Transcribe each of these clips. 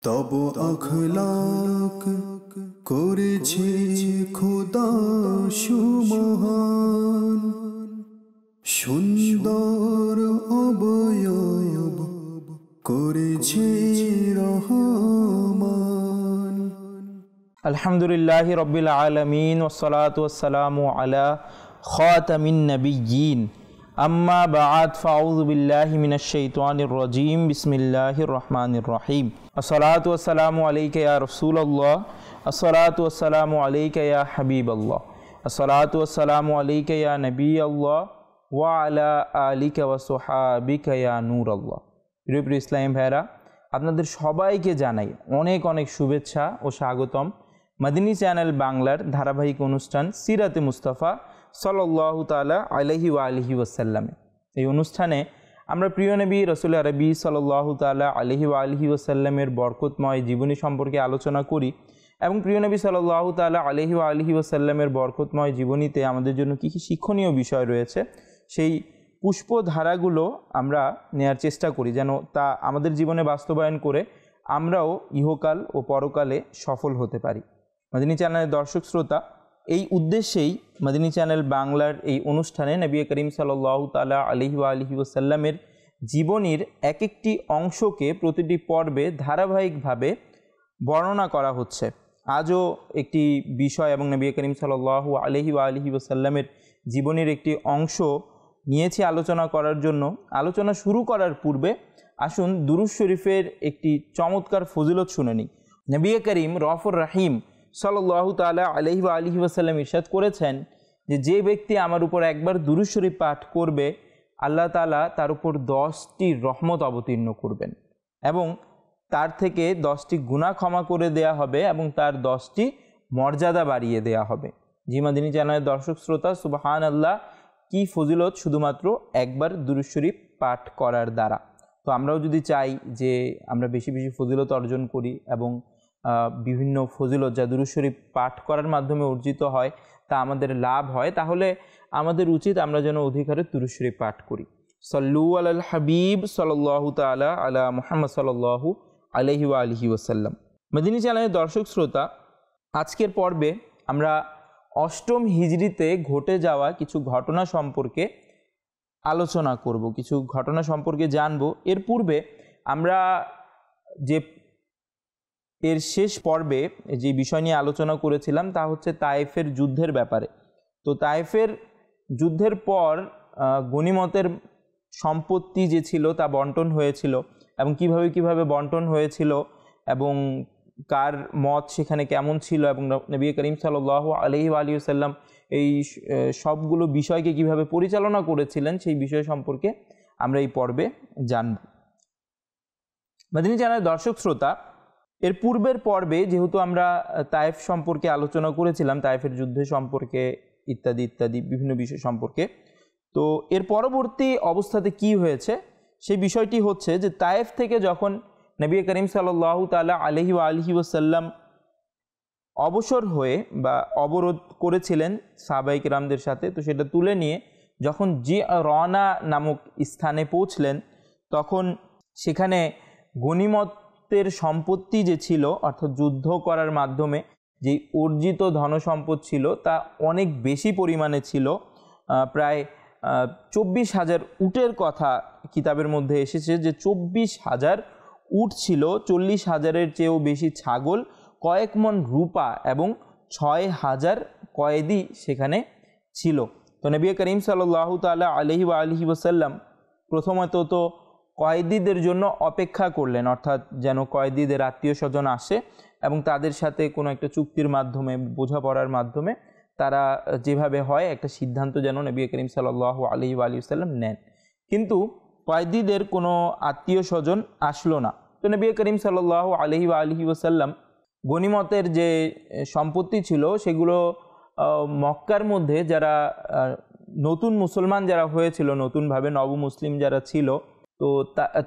তব আখলাক করেছে খোদা সুমহান, সুন্দর অবয়ব করেছে রহমান। আলহামদুলিল্লাহি রব্বিল আলামিন ওয়াসসালাতু ওয়াসসালামু আলা খাতামিন নাবিয়্যিন, আম্মা বা'দ, ফাউযু বিল্লাহি মিনাশ শাইতানির রাজীম, বিসমিল্লাহির রহমানির রহিম। আসসালাতু ওয়াসসালামু আলাইকা ইয়া রাসূলুল্লাহ, আসসালাতু ওয়াসসালামু আলাইকা ইয়া হাবিবাল্লাহ, আসসালাতু ওয়াসসালামু আলাইকা ইয়া নবিয়াল্লাহ ওয়া আলা আলিকা ওয়া সুহাবিকা ইয়া নূরাল্লাহ। প্রিয় ইসলাম ভাইরা, আপনাদের সবাইকে জানাই অনেক অনেক শুভেচ্ছা ও স্বাগতম মাদিনী চ্যানেল বাংলার ধারাবাহিক অনুষ্ঠান সিরাতে মুস্তাফা সাল্লাল্লাহু তাআলা আলাইহি ওয়া আলিহি ওয়াসাল্লামে। এই অনুষ্ঠানে আমরা প্রিয় নবী রাসূল আরবি সাল্লাল্লাহু তাআলা আলাইহি ওয়া আলিহি ওয়াসাল্লামের বরকতময় জীবনী সম্পর্কে আলোচনা করি এবং প্রিয় নবী সাল্লাল্লাহু তাআলা আলাইহি ওয়া আলিহি ওয়াসাল্লামের বরকতময় জীবনীতে আমাদের জন্য কী কী শিক্ষণীয় বিষয় রয়েছে সেই পুষ্পধারাগুলো আমরা নেয়ার চেষ্টা করি, যেন তা আমাদের জীবনে বাস্তবায়ন করে আমরাও ইহকাল ও পরকালে সফল হতে পারি। মাদিনী চ্যানেলের দর্শক শ্রোতা, এই উদ্দেশ্যেই মাদিনী চ্যানেল বাংলার এই অনুষ্ঠানে নবী করিম সাল্লাল্লাহু তাআলা আলাইহি ওয়া আলিহি ওয়াসাল্লামের জীবনীর এক একটি অংশকে প্রতিটি পর্বে ধারাবাহিকভাবে বর্ণনা করা হচ্ছে। আজও একটি বিষয় এবং নবী করিম সাল্লাল্লাহু আলাইহি ওয়া আলিহি ওয়াসাল্লামের জীবনীর একটি অংশ নিয়েছি আলোচনা করার জন্য। আলোচনা শুরু করার পূর্বে আসুন দুরূদ শরীফের একটি চমৎকার ফজিলত শুনে নিই। নবী করিম রফুর রহিম সাল্লাল্লাহু তাআলা আলাইহি ওয়া আলিহি ওয়াসাল্লাম ইরশাদ করেছেন যে ব্যক্তি আমার উপর একবার দুরূদ শরীফ পাঠ করবে, আল্লাহ তাআলা তার উপর 10টি রহমত অবতীর্ণ করবেন এবং তার থেকে 10টি গুনাহ ক্ষমা করে দেয়া হবে এবং তার 10টি মর্যাদা বাড়িয়ে দেয়া হবে। জি মাদিনী চ্যানেলের দর্শক শ্রোতা, সুবহানাল্লাহ, কি ফজিলত শুধুমাত্র একবার দুরূদ শরীফ পাঠ করার দ্বারা। তো আমরাও যদি চাই যে আমরা বেশি বেশি ফজিলত অর্জন করি এবং বিভিন্ন ফজিলত যা দুরূদ শরীফ পাঠ করার মাধ্যমে অর্জিত হয় তা আমাদের লাভ হয়, তাহলে আমাদের উচিত আমরা যেন অধিকারে দুরূদ শরীফ পাঠ করি। সাল্লু আলাল হাবিব সাল্লাল্লাহু তাআলা আলা মুহাম্মদ সাল্লাল্লাহু আলাইহি ওয়া আলিহি ওয়াসাল্লাম। মাদিনী চ্যানেলের দর্শক শ্রোতা, আজকের পর্বে আমরা অষ্টম হিজরিতে ঘটে যাওয়া কিছু ঘটনা সম্পর্কে আলোচনা করব, কিছু ঘটনা সম্পর্কে জানব। এর পূর্বে আমরা যে এর শেষ পর্বে যে বিষয় নিয়ে আলোচনা করেছিলাম তা হচ্ছে তায়েফের যুদ্ধের ব্যাপারে। তো তায়েফের যুদ্ধের পর গনিমতের সম্পত্তি যে ছিল তা বন্টন হয়েছিল এবং কিভাবে বন্টন হয়েছিল এবং কার মত সেখানে কেমন ছিল এবং নবী করিম সাল্লাল্লাহু আলাইহি ওয়া আলিহি ওয়াসাল্লাম এই সবগুলো বিষয়কে কিভাবে পরিচালনা করেছিলেন সেই বিষয় সম্পর্কে আমরা এই পর্বে জানব। মাদিনী চ্যানেলের দর্শক শ্রোতা, এর পূর্বের পর্বে যেহেতু আমরা তায়েফ সম্পর্কে আলোচনা করেছিলাম, তায়েফের যুদ্ধ সম্পর্কে ইত্যাদি ইত্যাদি বিভিন্ন বিষয় সম্পর্কে, তো এর পরবর্তী অবস্থাতে কি হয়েছে সেই বিষয়টি হচ্ছে যে তায়েফ থেকে যখন নবী করিম সাল্লাল্লাহু তাআলা আলাইহি ওয়া আলিহি ওয়াসাল্লাম অবসর হয়ে বা অবরোধ করেছিলেন সাহাবায়ে কেরামদের সাথে, তো সেটা তুলে নিয়ে যখন জি'রানা নামক স্থানে পৌঁছলেন তখন সেখানে গনিমতের সম্পত্তি যে ছিল, অর্থাৎ যুদ্ধ করার মাধ্যমে যে অর্জিত ধনসম্পদ ছিল তা অনেক বেশি পরিমাণে ছিল। প্রায় 24,000 উটের কথা কিতাবের মধ্যে এসেছে যে 24,000 উট ছিল, 40,000-এর চেয়েও বেশি ছাগল, কয়েক মণ রূপা এবং 6,000 কয়েদি সেখানে ছিল। তো নবী করিম সাল্লাল্লাহু তাআলা আলাইহি ওয়া আলিহি ওয়াসাল্লাম প্রথমত তো কয়েদিদের জন্য অপেক্ষা করলেন, অর্থাৎ যেন কয়েদিদের আত্মীয় স্বজন আসে এবং তাদের সাথে কোনো একটা চুক্তির মাধ্যমে, বোঝাপড়ার মাধ্যমে তারা যেভাবে হয় একটা সিদ্ধান্ত যেন নবী করিম সাল্লাল্লাহু আলাইহি ওয়া আলিহি ওয়াসাল্লাম নেন। কিন্তু কয়েদিদের কোনো আত্মীয় স্বজন আসলো না। তো নবী করিম সাল্লাল্লাহু আলাইহি ওয়া আলিহি ওয়াসাল্লাম গনিমতের যে সম্পত্তি ছিল সেগুলো মক্কার মধ্যে যারা নতুন মুসলমান যারা হয়েছিল, নতুনভাবে নবমুসলিম যারা ছিল, তো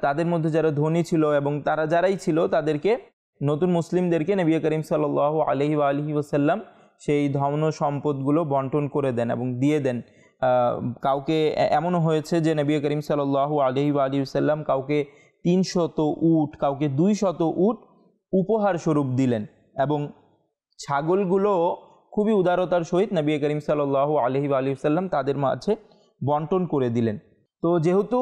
তাদের মধ্যে যারা ধনী ছিল এবং তারা যারাই ছিল তাদেরকে, নতুন মুসলিমদেরকে নবী করিম সাল্লাল্লাহু আলাইহি ওয়া আলিহি ওয়াসাল্লাম সেই ধন সম্পদগুলো বন্টন করে দেন এবং দিয়ে দেন। কাউকে এমনও হয়েছে যে নবী করিম সাল্লাল্লাহু আলাইহি ওয়া আলিহি ওয়াসাল্লাম কাউকে 300 উট, কাউকে 200 উট উপহার স্বরূপ দিলেন এবং ছাগলগুলো খুবই উদারতার সহিত নবী করিম সাল্লাল্লাহু আলাইহি ওয়া সাল্লাম তাদের মাঝে বন্টন করে দিলেন। তো যেহেতু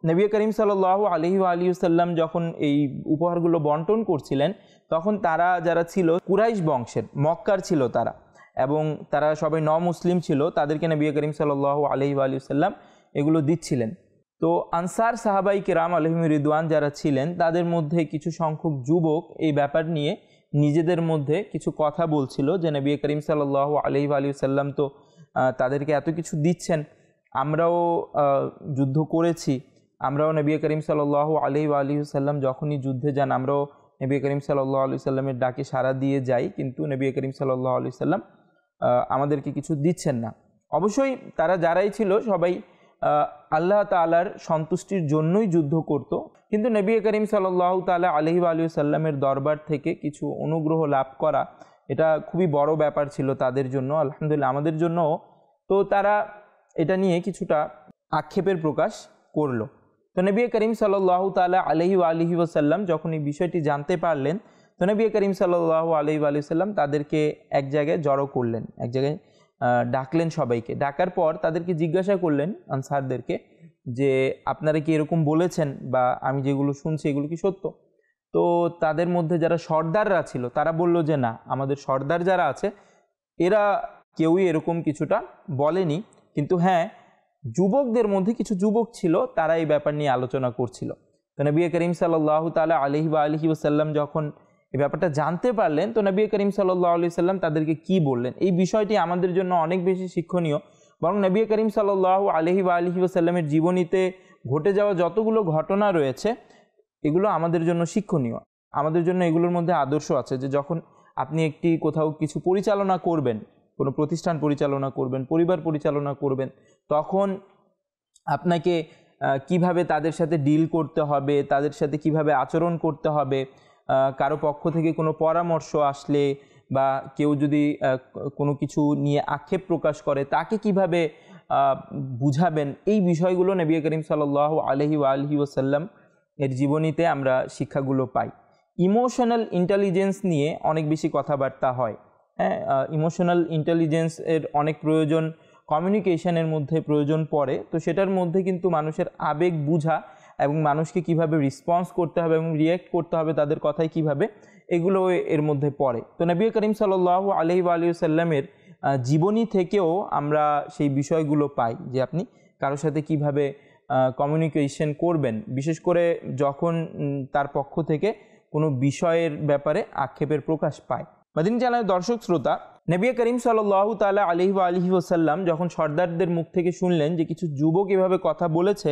নবী করিম সাল্লাল্লাহু আলাইহি ওয়া সাল্লাম যখন এই উপহারগুলো বন্টন করছিলেন, তখন তারা যারা ছিল কুরাইশ বংশের, মক্কার ছিল তারা, এবং তারা সবাই মুসলিম ছিল, তাদেরকে নবী করিম সাল্লাল্লাহু আলাইহি ওয়া সাল্লাম এগুলো দিচ্ছিলেন। তো আনসার সাহাবাই কেরাম আলাইহিম রিদওয়ান যারা ছিলেন, তাদের মধ্যে কিছু সংখ্যক যুবক এই ব্যাপার নিয়ে নিজেদের মধ্যে কিছু কথা বলছিল যে নবী করিম সাল্লাল্লাহু আলাইহি ওয়া সাল্লাম তো তাদেরকে এত কিছু দিচ্ছেন, আমরাও যুদ্ধ করেছি, আমরাও নবী করিম সাল্লাল্লাহু আলাইহি ওয়া সাল্লাম যখনই যুদ্ধে যান আমরাও নবী করিম সাল্লাল্লাহু আলাইহি সাল্লামের ডাকে সাড়া দিয়ে যাই, কিন্তু নবী করিম সাল্লাল্লাহু আলাইহি সাল্লাম আমাদেরকে কিছু দিচ্ছেন না। অবশ্যই তারা যারাই ছিল সবাই আল্লাহ তাআলার সন্তুষ্টির জন্যই যুদ্ধ করত, কিন্তু নবী করিম সাল্লাল্লাহু তাআলা আলাইহি ওয়া সাল্লামের দরবার থেকে কিছু অনুগ্রহ লাভ করা এটা খুবই বড় ব্যাপার ছিল তাদের জন্য, আলহামদুলিল্লাহ আমাদের জন্য। তো তারা এটা নিয়ে কিছুটা আক্ষেপের প্রকাশ করলো। তো নবী করিম সাল্লাল্লাহু তাআলা আলাইহি ওয়া সাল্লাম যখন এই বিষয়টি জানতে পারলেন, তো নবী করিম সাল্লাল্লাহু আলাইহি ওয়া সাল্লাম তাদেরকে এক জায়গায় জড়ো করলেন, এক জায়গায় ডাকলেন সবাইকে। ডাকার পর তাদেরকে জিজ্ঞাসা করলেন আনসারদেরকে যে আপনারা কি এরকম বলেছেন, বা আমি যেগুলো শুনছি এগুলো কি সত্য? তো তাদের মধ্যে যারা সর্দাররা ছিল তারা বলল যে না, আমাদের সর্দার যারা আছে এরা কেউই এরকম কিছুটা বলেনি, কিন্তু হ্যাঁ যুবকদের মধ্যে কিছু যুবক ছিল তারা এই ব্যাপার নিয়ে আলোচনা করছিল। তো নবী করিম সাল্লাল্লাহু তাআলা আলাইহি ওয়া সাল্লাম যখন এই ব্যাপারটা জানতে পারলেন, তো নবী করিম সাল্লাল্লাহু আলাইহি সাল্লাম তাদেরকে কি বললেন, এই বিষয়টি আমাদের জন্য অনেক বেশি শিক্ষণীয়। বরং নবী করিম সাল্লাল্লাহু আলাইহি ওয়া সাল্লামের জীবনীতে ঘটে যাওয়া যতগুলো ঘটনা রয়েছে এগুলো আমাদের জন্য শিক্ষণীয়, আমাদের জন্য এগুলোর মধ্যে আদর্শ আছে যে যখন আপনি একটি কোথাও কিছু পরিচালনা করবেন, কোনো প্রতিষ্ঠান পরিচালনা করবেন, পরিবার পরিচালনা করবেন, তখন আপনাকে কিভাবে তাদের সাথে ডিল করতে হবে, তাদের সাথে কিভাবে আচরণ করতে হবে, কারো পক্ষ থেকে কোনো পরামর্শ আসলে বা কেউ যদি কোনো কিছু নিয়ে আক্ষেপ প্রকাশ করে তাকে কিভাবে বুঝাবেন, এই বিষয়গুলো নবী করিম সাল্লাল্লাহু আলাইহি ওয়া সাল্লাম এর জীবনীতে আমরা শিক্ষাগুলো পাই। ইমোশনাল ইন্টেলিজেন্স নিয়ে অনেক বেশি কথাবার্তা হয়, হ্যাঁ, ইমোশনাল ইন্টেলিজেন্স এর অনেক প্রয়োজন, কমিউনিকেশনের মধ্যে প্রয়োজন পড়ে। তো সেটার মধ্যে কিন্তু মানুষের আবেগ বুঝা এবং মানুষকে কিভাবে রেসপন্স করতে হবে এবং রিয়্যাক্ট করতে হবে তাদের কথায় কিভাবে, এগুলো এর মধ্যে পড়ে। তো নবী করিম সাল্লাল্লাহু আলাইহি ওয়া সাল্লামের জীবনী থেকেও আমরা সেই বিষয়গুলো পাই যে আপনি কারোর সাথে কিভাবে কমিউনিকেশন করবেন, বিশেষ করে যখন তার পক্ষ থেকে কোনো বিষয়ের ব্যাপারে আক্ষেপের প্রকাশ পায়। মাদিনী চ্যানেলের দর্শক শ্রোতা, নবী করিম সাল্লাল্লাহু তাআলা আলাইহি ওয়া সাল্লাম যখন সর্দারদের মুখ থেকে শুনলেন যে কিছু যুবক এভাবে কথা বলেছে,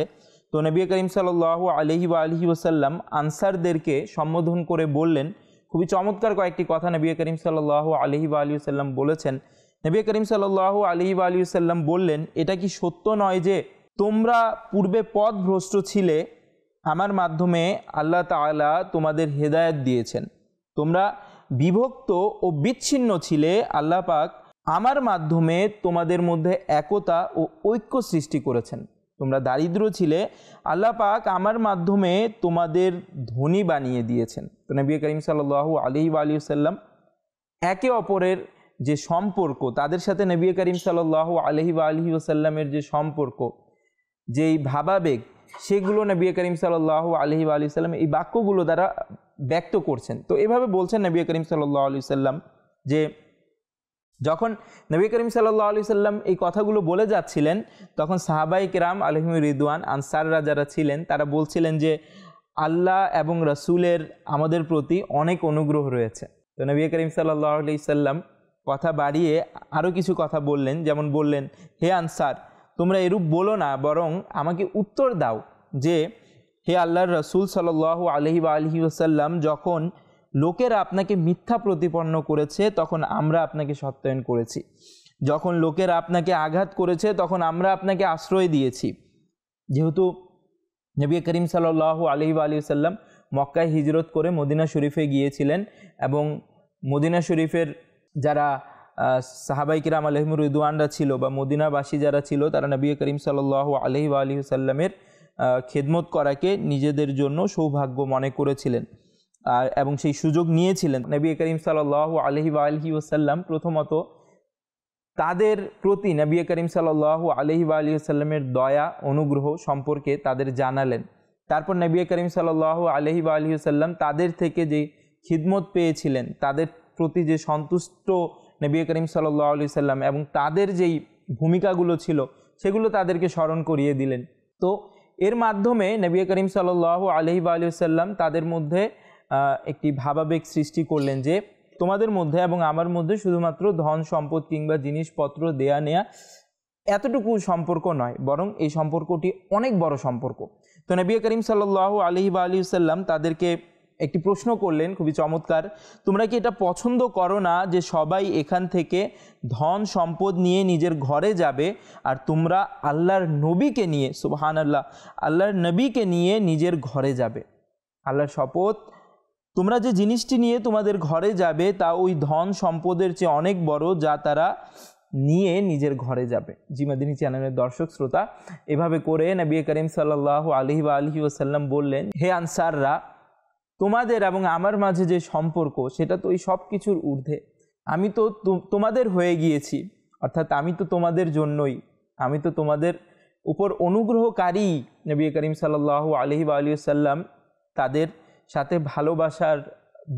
তো নবী করিম সাল্লাল্লাহু আলাইহি ওয়া সাল্লাম আনসারদেরকে সম্বোধন করে বললেন, খুবই চমৎকার কয়েকটি কথা নবী করিম সাল্লাল্লাহু আলাইহি ওয়া সাল্লাম বলেছেন। নবী করিম সাল্লাল্লাহু আলাইহি ওয়া সাল্লাম বললেন, এটা কি সত্য নয় যে তোমরা পূর্বে পথভ্রষ্ট ছিলে, আমার মাধ্যমে আল্লাহ তাআলা তোমাদের হেদায়েত দিয়েছেন, তোমরা বিভক্ত ও বিচ্ছিন্ন ছিলে, আল্লাহ পাক আমার মাধ্যমে তোমাদের মধ্যে একতা ও ঐক্য সৃষ্টি করেছেন, তোমরা দারিদ্র ছিলে, আল্লাহ পাক আমার মাধ্যমে তোমাদের ধনী বানিয়ে দিয়েছেন। তো নবী করিম সাল্লাল্লাহু আলাইহি ওয়া সাল্লাম একে অপরের যে সম্পর্ক, তাদের সাথে নবী করিম সাল্লাল্লাহু আলাইহি ওয়া সাল্লামের যে সম্পর্ক, যেই ভাবাবেগ, সেগুলো নবী করিম সাল্লাল্লাহু আলাইহি ওয়া সাল্লাম এই বাক্যগুলো দ্বারা ব্যক্ত করছেন। তো এভাবে বলছেন নবী করিম সাল্লাল্লাহু আলাইহি সাল্লাম যে যখন নবী করিম সাল্লাল্লাহু আলাইহি সাল্লাম এই কথাগুলো বলে যাচ্ছিলেন, তখন সাহাবায়ে কেরাম আলাইহিম রিদওয়ান, আনসাররা যারা ছিলেন তারা বলছিলেন যে আল্লাহ এবং রাসূলের আমাদের প্রতি অনেক অনুগ্রহ রয়েছে। তো নবী করিম সাল্লাল্লাহু আলাইহি সাল্লাম কথা বাড়িয়ে আরও কিছু কথা বললেন, যেমন বললেন, হে আনসার, তোমরা এরূপ বলো না, বরং আমাকে উত্তর দাও যে হে আল্লাহর রাসূল সাল্লাল্লাহু আলাইহি ওয়া সাল্লাম, যখন লোকেরা আপনাকে মিথ্যা প্রতিপন্ন করেছে তখন আমরা আপনাকে সত্যায়ন করেছি, যখন লোকেরা আপনাকে আঘাত করেছে তখন আমরা আপনাকে আশ্রয় দিয়েছি। যেহেতু নবী করিম সাল্লাল্লাহু আলাইহি ওয়া সাল্লাম মক্কায় হিজরত করে মদিনা শরীফে গিয়েছিলেন এবং মদিনা শরীফের যারা সাহাবায়ে কিরাম আলাইহিম রিদওয়ানরা ছিল বা মদিনাবাসী যারা ছিল, তারা নবী করিম সাল্লাল্লাহু আলাইহি ওয়া সাল্লামের খেদমত করাকে নিজেদের জন্য সৌভাগ্য মনে করেছিলেন। এবং সেই সুযোগ নিয়েছিলেন। নবী করিম সাল্লাল্লাহু আলাইহি ওয়াসাল্লাম প্রথমত তাদের প্রতি নবী করিম সাল্লাল্লাহু আলাইহি ওয়াসাল্লামের দয়া অনুগ্রহ সম্পর্কে তাদের জানালেন। তারপর নবী করিম সাল্লাল্লাহু আলাইহি ওয়াসাল্লাম তাদের থেকে যে খিদমত পেয়েছিলেন, তাদের প্রতি যে সন্তুষ্ট নবী করিম সাল্লাল্লাহু আলাইহি ওয়াসাল্লাম এবং তাদের যেই ভূমিকাগুলো ছিল সেগুলো তাদেরকে স্মরণ করিয়ে দিলেন। তো এর মাধ্যমে নবী করিম সাল্লাল্লাহু আলাইহি ওয়াসাল্লাম তাদের মধ্যে একটি ভাবাবেগ সৃষ্টি করলেন যে তোমাদের মধ্যে এবং আমার মধ্যে শুধুমাত্র ধন সম্পদ কিংবা জিনিসপত্র দেয়া নেয়া এতটুকু সম্পর্ক নয়, বরং এই সম্পর্কটি অনেক বড় সম্পর্ক। তো নবী করিম সাল্লাল্লাহু আলাইহি ওয়াসাল্লাম তাদেরকে একটি প্রশ্ন করলেন, খুবই চমৎকার। তোমরা কি এটা পছন্দ করো না যে সবাই এখান থেকে ধন সম্পদ নিয়ে নিজের ঘরে যাবে, আর তোমরা আল্লাহর নবীকে নিয়ে, সুবহানাল্লাহ, আল্লাহর নবীকে নিয়ে নিজের ঘরে যাবে? আল্লাহর শপথ, তোমরা যে জিনিসটি নিয়ে তোমাদের ঘরে যাবে তা ওই ধন সম্পদের চেয়ে অনেক বড় যা তারা নিয়ে নিজের ঘরে যাবে। জি মাদিনী চ্যানেলের দর্শক শ্রোতা, এভাবে করে নবী করিম সাল্লাল্লাহু আলাইহি ওয়াসাল্লাম বললেন, হে আনসাররা, তোমাদের এবং আমার মাঝে যে সম্পর্ক সেটা তো ওই সব কিছুর ঊর্ধ্বে। আমি তো তোমাদের হয়ে গিয়েছি, অর্থাৎ আমি তো তোমাদের জন্যই, আমি তো তোমাদের উপর অনুগ্রহকারী। নবী করিম সাল্লাল্লাহু আলাইহি ওয়াসাল্লাম তাদের সাথে ভালোবাসার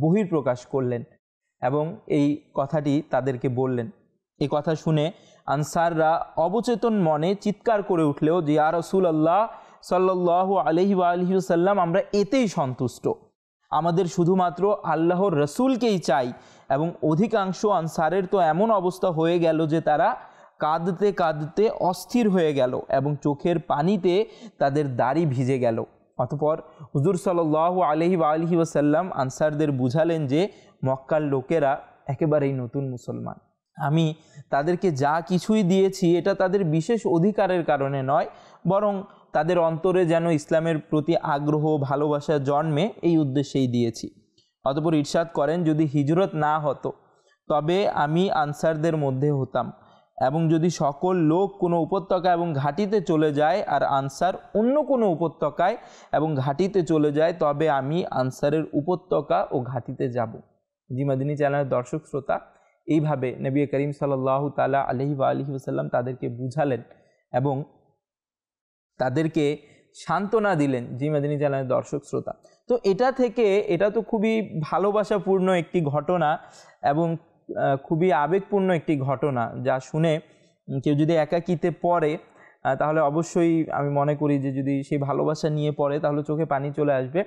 বহিঃপ্রকাশ করলেন এবং এই কথাটি তাদেরকে বললেন। এই কথা শুনে আনসাররা অবচেতন মনে চিৎকার করে উঠলেও যে ইয়া রাসূলুল্লাহ সাল্লাল্লাহু আলাইহি ওয়াসাল্লাম, আমরা এতেই সন্তুষ্ট, আমাদের শুধুমাত্র আল্লাহর রসুলকেই চাই। এবং অধিকাংশ আনসারের তো এমন অবস্থা হয়ে গেল যে তারা কাঁদতে কাঁদতে অস্থির হয়ে গেল এবং চোখের পানিতে তাদের দাড়ি ভিজে গেল। অতঃপর হুজুর সাল্লাল্লাহু আলাইহি ওয়াসাল্লাম আনসারদের বুঝালেন যে মক্কার লোকেরা একেবারেই নতুন মুসলমান। আমি তাদেরকে যা কিছুই দিয়েছি এটা তাদের বিশেষ অধিকারের কারণে নয়, বরং তাদের অন্তরে যেন ইসলামের প্রতি আগ্রহ ভালোবাসা জন্মে, এই উদ্দেশ্যেই দিয়েছি। অতঃপর ইরশাদ করেন, যদি হিজরত না হতো তবে আমি আনসারদের মধ্যে হতাম, এবং যদি সকল লোক কোনো উপত্যকা এবং ঘাটিতে চলে যায় আর আনসার অন্য কোনো উপত্যকায় এবং ঘাটিতে চলে যায়, তবে আমি আনসারের উপত্যকা ও ঘাটিতে যাব। জি মাদিনী চ্যানেলের দর্শক শ্রোতা, এইভাবে নবী করিম সাল্লাল্লাহু তাআলা আলাইহি ওয়াসাল্লাম তাদেরকে বুঝালেন এবং তাদেরকে সান্ত্বনা দিলেন। জি মাদিনী চ্যানেলের দর্শক শ্রোতা, তো এটা তো খুবই ভালোবাসাপূর্ণ একটি ঘটনা এবং খুবই আবেগপূর্ণ একটি ঘটনা, যা শুনে কেউ যদি একাকিতে পড়ে তাহলে অবশ্যই আমি মনে করি যে যদি সেই ভালোবাসা নিয়ে পড়ে তাহলে চোখে পানি চলে আসবে।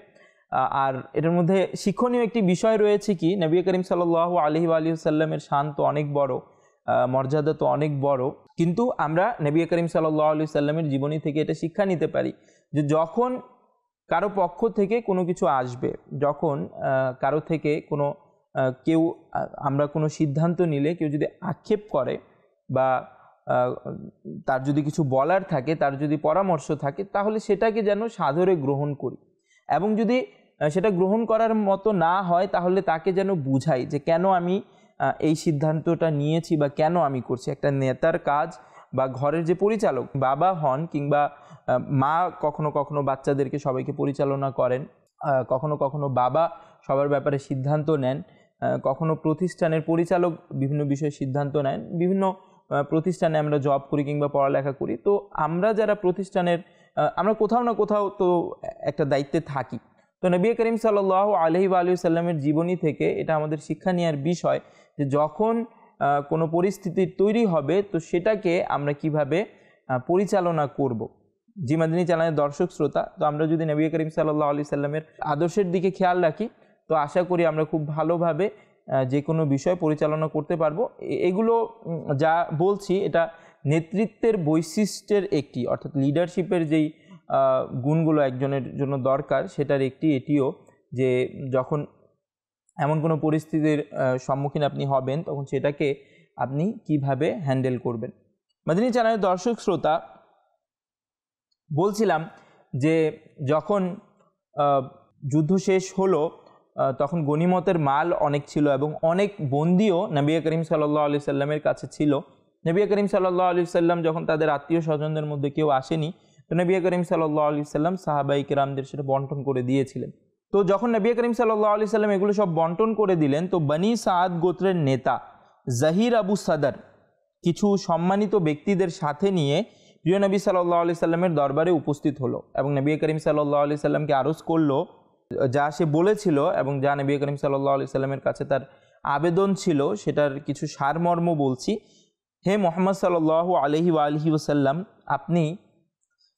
আর এটার মধ্যে শিক্ষণীয় একটি বিষয় রয়েছে কি, নবী করিম সাল্লাল্লাহু আলাইহি ওয়াসাল্লামের শান তো অনেক বড়, মর্যাদা তো অনেক বড়, কিন্তু আমরা নবী করিম সাল্লাল্লাহু আলাইহি ওয়াসাল্লামের জীবনী থেকে এটা শিক্ষা নিতে পারি যে যখন কারো পক্ষ থেকে কোনো কিছু আসবে, যখন কারো থেকে কেউ আমরা কোনো সিদ্ধান্ত নিলে কেউ যদি আক্ষেপ করে বা তার যদি কিছু বলার থাকে, তার যদি পরামর্শ থাকে, তাহলে সেটাকে যেন সাদরে গ্রহণ করি, এবং যদি সেটা গ্রহণ করার মতো না হয় তাহলে তাকে যেন বুঝাই যে কেন আমি এই সিদ্ধান্তটা নিয়েছি বা কেন আমি করছি। একটা নেতার কাজ বা ঘরের যে পরিচালক, বাবা হন কিংবা মা কখনো কখনো বাচ্চাদেরকে সবাইকে পরিচালনা করেন, কখনো কখনো বাবা সবার ব্যাপারে সিদ্ধান্ত নেন, কখনো প্রতিষ্ঠানের পরিচালক বিভিন্ন বিষয়ে সিদ্ধান্ত নেন। বিভিন্ন প্রতিষ্ঠানে আমরা জব করি কিংবা পড়ালেখা করি, তো আমরা যারা প্রতিষ্ঠানের আমরা কোথাও না কোথাও তো একটা দায়িত্বে থাকি। তো নবী করিম সাল্লাল্লাহু আলাইহি ওয়াসাল্লামের জীবনী থেকে এটা আমাদের শিক্ষা নেওয়ার বিষয় যে যখন কোনো পরিস্থিতি তৈরি হবে তো সেটাকে আমরা কিভাবে পরিচালনা করব। জি মাদিনী চ্যানেলের দর্শক শ্রোতা, তো আমরা যদি নবী করিম সাল্লাল্লাহু আলাইহি ওয়াসাল্লামের আদর্শের দিকে খেয়াল রাখি তো আশা করি আমরা খুব ভালোভাবে যে কোনো বিষয় পরিচালনা করতে পারবো। এগুলো যা বলছি এটা নেতৃত্বের বৈশিষ্ট্যের একটি, অর্থাৎ লিডারশিপের যেই গুণগুলো একজনের জন্য দরকার সেটার একটি এটিও, যে যখন এমন কোনো পরিস্থিতির সম্মুখীন আপনি হবেন তখন সেটাকে আপনি কিভাবে হ্যান্ডেল করবেন। মাদিনী চ্যানেলের দর্শক শ্রোতা, বলছিলাম যে যখন যুদ্ধ শেষ হলো তখন গনিমতের মাল অনেক ছিল এবং অনেক বন্দিও নবী করিম সাল্লাল্লাহু আলাইহি সাল্লামের কাছে ছিল। নবী করিম সাল্লাল্লাহু আলাইহি সাল্লাম যখন তাদের আত্মীয় স্বজনদের মধ্যে কেউ আসেনি তো নবী করিম সাল্লাল্লাহু আলাইহি সাল্লাম সাহাবায়ে কেরামদের সেটা বন্টন করে দিয়েছিলেন। তো যখন নবী করিম সাল্লাল্লাহু আলাইহি সাল্লাম এগুলো সব বন্টন করে দিলেন, তো বনি সাদ গোত্রের নেতা জাহির আবু সাদার কিছু সম্মানিত ব্যক্তিদের সাথে নিয়ে প্রিয় নবী সাল্লাল্লাহু আলাইহি সাল্লামের দরবারে উপস্থিত হলো এবং নবী করিম সাল্লাল্লাহু আলাইহি সাল্লামকে আরজ করলো যা সে বলেছিল এবং যা নবী করিম সাল্লাল্লাহু আলাইহি সাল্লামের কাছে তার আবেদন ছিল সেটার কিছু সারমর্ম বলছি। হে মুহাম্মদ সাল্লাল্লাহু আলাইহি ওয়াসাল্লাম, আপনি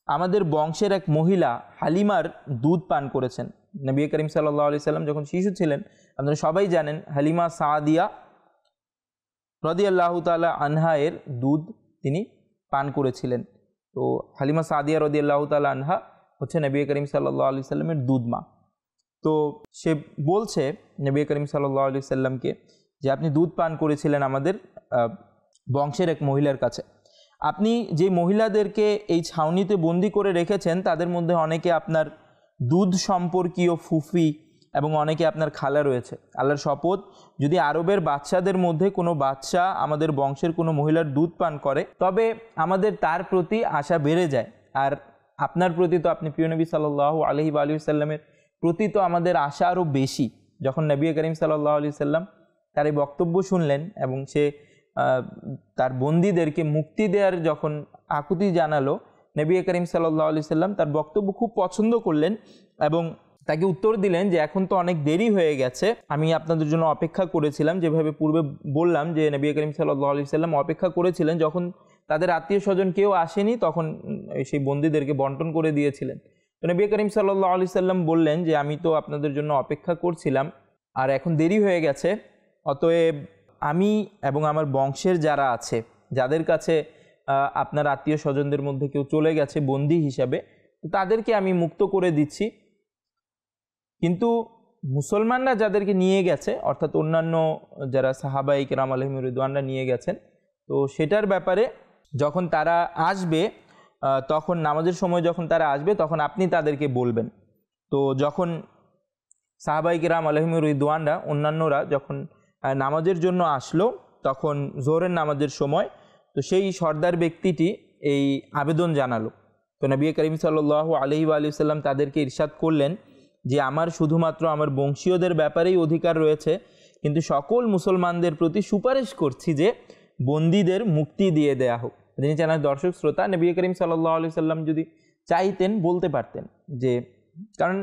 আমাদের বংশের এক মহিলা হালিমার দুধ পান করেছেন। নবী করিম সাল্লাল্লাহু আলাইহি সাল্লাম যখন শিশু ছিলেন, আপনারা সবাই জানেন, হালিমা সাদিয়া রাদিয়াল্লাহু তাআলা আনহা এর দুধ তিনি পান করেছিলেন। তো হালিমা সাদিয়া রাদিয়াল্লাহু তাআলা আনহা হচ্ছে নবী করিম সাল্লাল্লাহু আলাইহি সাল্লামের দুধ মা। তো সে বলছে নবী করিম সাল্লাল্লাহু আলাইহি সাল্লামকে যে আপনি দুধ পান করেছিলেন আমাদের বংশের এক মহিলার কাছে। আপনি যে মহিলাদেরকে এই ছাউনিতে বন্দি করে রেখেছেন তাদের মধ্যে অনেকে আপনার দুধ সম্পর্কীয় ফুফি এবং অনেকে আপনার খালা রয়েছে। আল্লাহর শপথ, যদি আরবের বাচ্চাদের মধ্যে কোনো বাচ্চা আমাদের বংশের কোনো মহিলার দুধ পান করে তবে আমাদের তার প্রতি আশা বেড়ে যায়, আর আপনার প্রতি তো আপনি প্রিয় নবী সাল্লাল্লাহু আলাইহি সাল্লামের প্রতি তো আমাদের আশা আরও বেশি। যখন নবী করিম সাল্লাল্লাহু আলাইহি সাল্লাম তার এই বক্তব্য শুনলেন এবং সে তার বন্দীদেরকে মুক্তি দেওয়ার যখন আকুতি জানালো, নবী করিম সাল্লাল্লাহু আলাইহি সাল্লাম তার বক্তব্য খুব পছন্দ করলেন এবং তাকে উত্তর দিলেন যে এখন তো অনেক দেরি হয়ে গেছে, আমি আপনাদের জন্য অপেক্ষা করেছিলাম। যেভাবে পূর্বে বললাম যে নবী করিম সাল্লাল্লাহু আলাইহি সাল্লাম অপেক্ষা করেছিলেন, যখন তাদের আত্মীয় স্বজন কেউ আসেনি তখন সেই বন্দীদেরকে বন্টন করে দিয়েছিলেন। তো নবী করিম সাল্লাল্লাহু আলাইহি সাল্লাম বললেন যে আমি তো আপনাদের জন্য অপেক্ষা করছিলাম আর এখন দেরি হয়ে গেছে, অতএব আমি এবং আমার বংশের যারা আছে, যাদের কাছে আপনার আত্মীয় স্বজনদের মধ্যে কেউ চলে গেছে বন্দী হিসাবে, তো তাদেরকে আমি মুক্ত করে দিচ্ছি। কিন্তু মুসলমানরা যাদেরকে নিয়ে গেছে, অর্থাৎ অন্যান্য যারা সাহাবায়ে কেরাম আলাইহিম রিদওয়ানরা নিয়ে গেছেন, তো সেটার ব্যাপারে যখন তারা আসবে, তখন নামাজের সময় যখন তারা আসবে তখন আপনি তাদেরকে বলবেন। তো যখন সাহাবায়ে কেরাম আলাইহিম রিদওয়ানরা অন্যান্যরা যখন নামাজের জন্য আসলো তখন জোহরের নামাজের সময়, তো সেই সর্দার ব্যক্তিটি এই আবেদন জানালো। তো নবী করিম সাল্লাল্লাহু আলাইহি সাল্লাম তাদেরকে ইরশাদ করলেন যে আমার শুধুমাত্র আমার বংশীয়দের ব্যাপারেই অধিকার রয়েছে, কিন্তু সকল মুসলমানদের প্রতি সুপারিশ করছি যে বন্দীদের মুক্তি দিয়ে দেয়া হোক। যিনি জানার দর্শক শ্রোতা, নবী করিম সাল্লাল্লাহু আলাইহি সাল্লাম যদি চাইতেন বলতে পারতেন যে, কারণ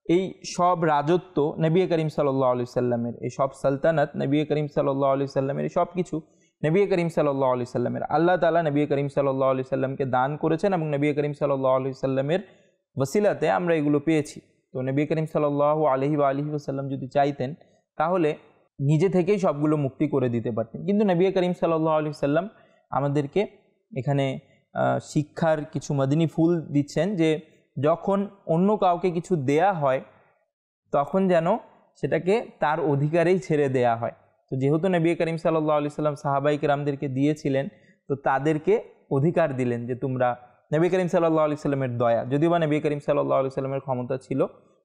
এই সব রাজত্ব নবী করিম সাল্লাল্লাহু আলাইহি সাল্লামের, এই সব সালতানাত নবী করিম সাল্লাল্লাহু আলাইহি সাল্লামের, এই সব কিছু নবী করিম সাল্লাল্লাহু আলাইহি সাল্লামের। আল্লাহ তাআলা নবী করিম সাল্লাল্লাহু আলাইহি সাল্লামকে দান করেছেন এবং নবী করিম সাল্লাল্লাহু আলাইহি সাল্লামের ওসিলাতে আমরা এগুলো পেয়েছি। তো নবী করিম সাল্লাল্লাহু আলাইহি ওয়াসাল্লাম যদি চাইতেন তাহলে নিজে থেকেই সবগুলো মুক্তি করে দিতে পারতেন, কিন্তু নবী করিম সাল্লাল্লাহু আলাইহি সাল্লাম আমাদেরকে এখানে শিক্ষার কিছু মদিনী ফুল দিচ্ছেন যে যখন অন্য কাউকে কিছু দেয়া হয় তখন যেন সেটাকে তার অধিকারেই ছেড়ে দেয়া হয়। তো যেহেতু নবী করিম সাল্লাল্লাহু আলাইহি সাল্লাম সাহাবায়ে কেরামদেরকে দিয়েছিলেন, তো তাদেরকে অধিকার দিলেন যে তোমরা, নবী করিম সাল্লাল্লাহু আলাইহি সাল্লামের দয়া, যদিও বা নবী করিম সাল্লাল্লাহু আলাইহি সাল্লামের ক্ষমতা ছিল,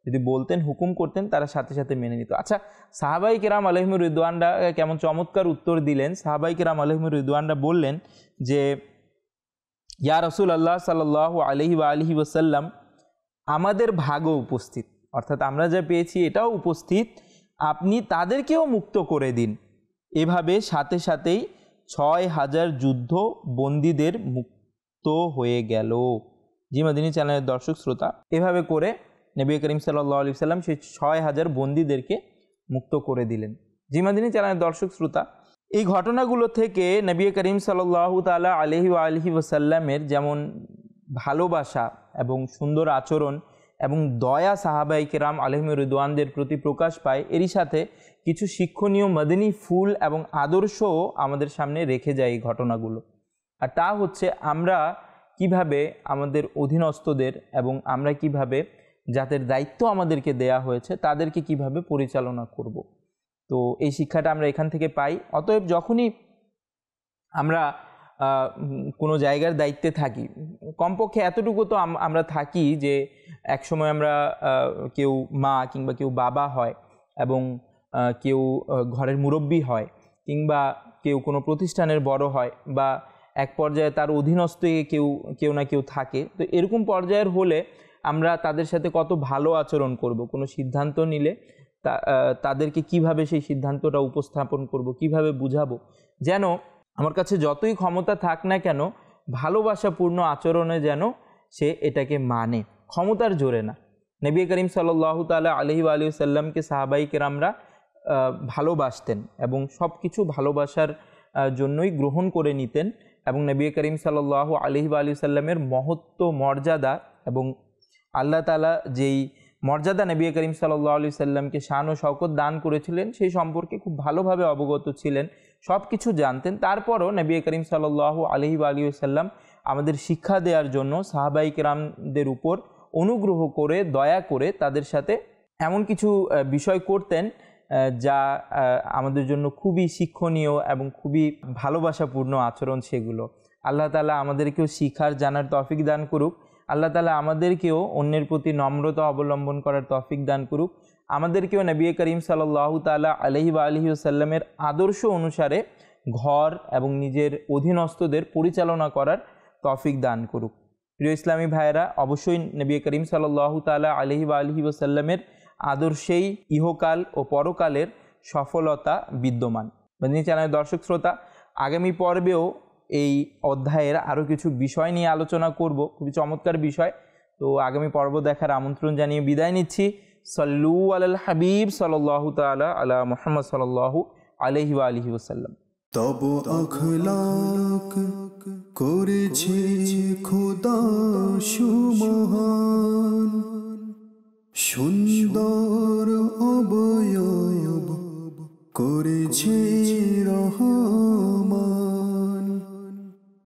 যদি বলতেন হুকুম করতেন তারা সাথে সাথে মেনে নিত। আচ্ছা, সাহাবায়ে কেরাম আলাইহিম রিদওয়ানরা কেমন চমৎকার উত্তর দিলেন। সাহাবায়ে কেরাম আলাইহিম রিদওয়ানরা বললেন যে ইয়া রাসূলুল্লাহ সাল্লাল্লাহু আলাইহি ওয়াসাল্লাম, আমাদের ভাগও উপস্থিত, অর্থাৎ আমরা যা পেয়েছি এটাও উপস্থিত, আপনি তাদেরকেও মুক্ত করে দিন। এভাবে সাথে সাথেই ৬,০০০ যুদ্ধ বন্দীদের মুক্ত হয়ে গেল। জি মদিনী চ্যানেলের দর্শক শ্রোতা, এভাবে করে নবী করিম সাল্লাল্লাহু আলাইহি সাল্লাম সেই ৬,০০০ বন্দীদেরকে মুক্ত করে দিলেন। জি মদিনী চ্যানেলের দর্শক শ্রোতা, এই ঘটনাগুলো থেকে নবী করিম সাল্লাল্লাহু তাআলা আলাইহি ওয়াসাল্লামের যেমন ভালোবাসা এবং সুন্দর আচরণ এবং দয়া সাহাবায়ে কেরাম আলাইহিম রিদওয়ানদের প্রতি প্রকাশ পায়, এরই সাথে কিছু শিক্ষণীয় মদিনী ফুল এবং আদর্শও আমাদের সামনে রেখে যায় এই ঘটনাগুলো। আর তা হচ্ছে আমরা কিভাবে আমাদের অধীনস্থদের এবং আমরা কিভাবে যাদের দায়িত্ব আমাদেরকে দেয়া হয়েছে তাদেরকে কিভাবে পরিচালনা করব। তো এই শিক্ষাটা আমরা এখান থেকে পাই। অতএব যখনই আমরা কোনো জায়গার দায়িত্বে থাকি, কমপক্ষে এতটুকু তো আমরা থাকি যে একসময় আমরা কেউ মা কিংবা কেউ বাবা হয় এবং কেউ ঘরের মুরব্বি হয় কিংবা কেউ কোনো প্রতিষ্ঠানের বড় হয় বা এক পর্যায়ে তার অধীনস্থ কেউ না কেউ থাকে। তো এরকম পর্যায়ের হলে আমরা তাদের সাথে কত ভালো আচরণ করব, কোনো সিদ্ধান্ত নিলে তাদেরকে কিভাবে সেই সিদ্ধান্তটা উপস্থাপন করব, কিভাবে বুঝাবো, যেন আমার কাছে যতই ক্ষমতা থাক না কেন ভালোবাসাপূর্ণ আচরণে যেন সে এটাকে মানে, ক্ষমতার জোরে না। নবী করিম সাল্লাল্লাহু তাআলা আলাইহি ওয়া আলিহি ওয়াসাল্লামকে সাহাবায়ে কেরামরা ভালোবাসতেন এবং সব কিছু ভালোবাসার জন্যই গ্রহণ করে নিতেন। এবং নবী করিম সাল্লাল্লাহু আলাইহি ওয়া আলিহি ওয়াসাল্লামের মহত্ব, মর্যাদা এবং আল্লাহ তাআলা যেই মর্যাদা নবী করিম সাল্লাল্লাহু আলাইহি ওয়াসাল্লামকে শান ও শওকত দান করেছিলেন সেই সম্পর্কে খুব ভালোভাবে অবগত ছিলেন, সব কিছু জানতেন। তারপরও নবী করিম সাল্লাল্লাহু আলাইহি ওয়া আলিহি ওয়াসাল্লাম আমাদের শিক্ষা দেওয়ার জন্য সাহাবায়ে কেরামদের উপর অনুগ্রহ করে, দয়া করে তাদের সাথে এমন কিছু বিষয় করতেন যা আমাদের জন্য খুবই শিক্ষণীয় এবং খুবই ভালোবাসাপূর্ণ আচরণ সেগুলো। আল্লাহ তাআলা আমাদেরকেও শিখার, জানার তৌফিক দান করুক। আল্লাহ তাআলা আমাদেরকেও অন্যের প্রতি নম্রতা অবলম্বন করার তৌফিক দান করুক। আমাদেরকেও নবী করিম সাল্লাল্লাহু তাআলা আলাইহি ওয়া আলিহি ওয়াসাল্লামের আদর্শ অনুসারে ঘর এবং নিজের অধীনস্থদের পরিচালনা করার তৌফিক দান করুক। প্রিয় ইসলামী ভাইয়েরা, অবশ্যই নবী করিম সাল্লাল্লাহু তাআলা আলাইহি ওয়া আলিহি ওয়াসাল্লামের আদর্শেই ইহকাল ও পরকালের সফলতা বিদ্যমান। মাদানী চ্যানেলের দর্শক শ্রোতা, আগামী পর্বেও এই অধ্যায়ের আরও কিছু বিষয় নিয়ে আলোচনা করব, খুবই চমৎকার বিষয়। তো আগামী পর্ব দেখার আমন্ত্রণ জানিয়ে বিদায় নিচ্ছি। সল্লু আলাল হাবিব সাল্লাল্লাহু তাআলা আলা মুহাম্মদ সাল্লাল্লাহু আলাইহি ওয়া আলিহি ওয়াসাল্লাম। তব আখলাক করেছে খোদা সুমহান, সুন্দর অবয়ব করেছে রহমান।